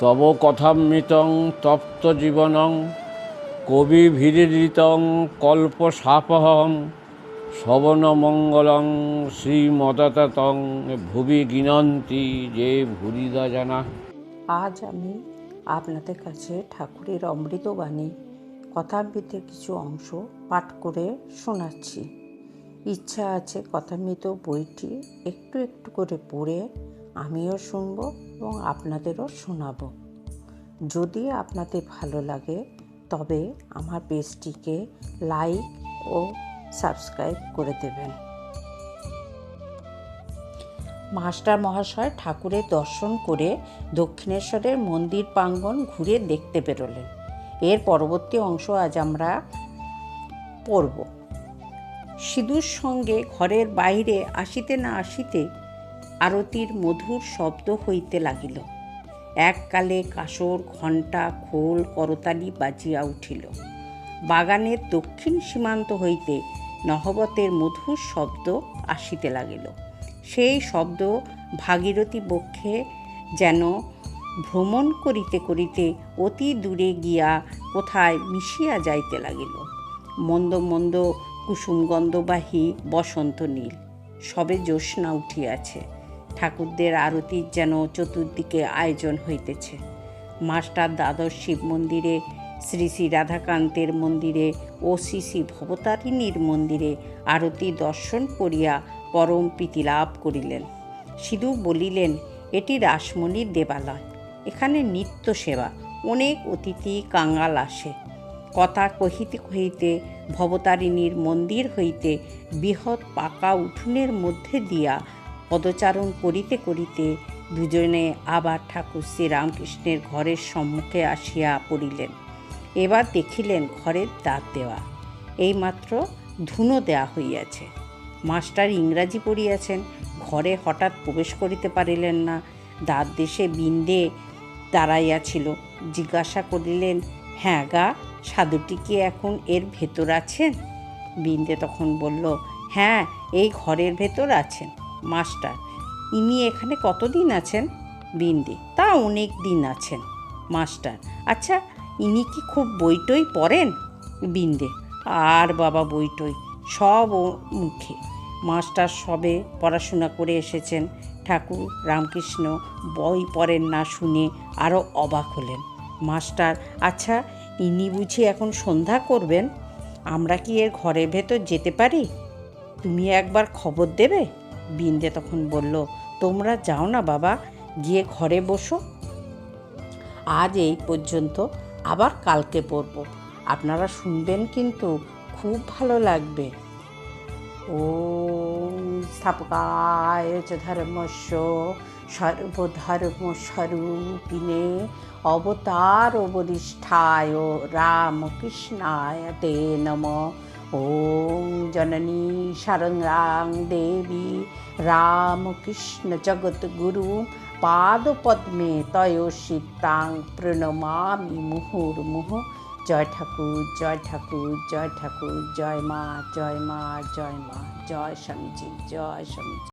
তব কথামৃতং তপ্ত জীবনং কবিভিরিতং কল্পসাপহং শ্রবণমঙ্গলং শ্রীমদততং ভুবি গিনন্তি যে ভুরিদা জানা। আজ আমি আপনাদের কাছে ঠাকুরের অমৃতবাণী কথামৃতের কিছু অংশ পাঠ করে শোনাচ্ছি। ইচ্ছা আছে কথামৃত বইটি একটু একটু করে পড়ে আমিও শুনব এবং আপনাদেরও শোনাবো। যদি আপনাদের ভালো লাগে তবে আমার পেজটিকে লাইক ও সাবস্ক্রাইব করে দেবেন। মাস্টার মহাশয় ঠাকুরের দর্শন করে দক্ষিণেশ্বরের মন্দির প্রাঙ্গণ ঘুরে দেখতে বেরোলেন। এর পরবর্তী অংশ আজ আমরা পড়ব। সিঁদুর সঙ্গে ঘরের বাইরে আসিতে না আসিতে আরতির মধুর শব্দ হইতে লাগিল। এককালে কাসর, ঘণ্টা, খোল, করতালি বাজিয়া উঠিল। বাগানের দক্ষিণ সীমান্ত হইতে নহবতের মধুর শব্দ আসিতে লাগিল। সেই শব্দ ভাগীরথী বক্ষে যেন ভ্রমণ করিতে করিতে অতি দূরে গিয়া কোথায় মিশিয়া যাইতে লাগিল। মন্দ মন্দ কুসুমগন্ধবাহী বসন্ত নীল, সবে জ্যোৎস্না উঠিয়াছে। ঠাকুরদের আরতির যেন চতুর্দিকে আয়োজন হইতেছে। মাস্টার দ্বাদশ শিব মন্দিরে, শ্রী শ্রী রাধাকান্তের মন্দিরে ও শ্রী শ্রী ভবতারিণীর মন্দিরে আরতি দর্শন করিয়া পরম প্রীতি লাভ করিলেন। সিধু বলিলেন, এটি রাসমণির দেবালয়, এখানে নিত্য সেবা, অনেক অতিথি কাঙাল আসে। কথা কহিতে কহিতে ভবতারিণীর মন্দির হইতে বৃহৎ পাকা উঠোনের মধ্যে দিয়া পদচারণ করিতে করিতে দুজনে আবার ঠাকুর শ্রীরামকৃষ্ণের ঘরের সম্মুখে আসিয়া পড়িলেন। এবার দেখিলেন ঘরের দ্বার দেওয়া, এইমাত্র ধুনো দেওয়া হইয়াছে। মাস্টার ইংরাজি পড়িয়াছেন, ঘরে হঠাৎ প্রবেশ করিতে পারিলেন না। দ্বার দেশে বিন্দে দাঁড়াইয়াছিল। জিজ্ঞাসা করিলেন, হ্যাঁ গা, সাধুটি কি এখন এর ভেতর আছেন? বিন্দে তখন বলল, হ্যাঁ, এই ঘরের ভেতর আছেন। মাস্টার, ইনি এখানে কতদিন আছেন? বিন্দে, তা অনেক দিন আছেন। মাস্টার, আচ্ছা, ইনি কি খুব বইটই পড়েন? বিন্দে, আর বাবা বইটই, সব ও মুখে। মাস্টার সবে পড়াশোনা করে এসেছেন। ঠাকুর রামকৃষ্ণ বই পড়েন না শুনে আরও অবাক হলেন। মাস্টার, আচ্ছা, ইনি বুঝি এখন সন্ধ্যা করবেন? আমরা কি এর ঘরের ভেতর যেতে পারি? তুমি একবার খবর দেবে? বিন্দে তখন বলল, তোমরা যাও না বাবা, গিয়ে ঘরে বসো। আজ এই পর্যন্ত, আবার কালকে পড়ব। আপনারা শুনবেন কিন্তু, খুব ভালো লাগবে। ওম স্থাপকায় চ ধর্মস্য সর্বধর্মস্বরূপিণে অবতার বরিষ্ঠায় রামকৃষ্ণায় তে নমঃ। ওম জননী শরণ্যাং দেবী রামকৃষ্ণ জগদ্গুরু পাদপদ্মে তয়োসিতাং প্রণমামি মুহুর্মুহুঃ। জয় ঠাকুর, জয় ঠাকুর, জয় ঠাকুর, জয় মা, জয় মা, জয় মা, জয় স্বামীজি, জয় স্বামীজি।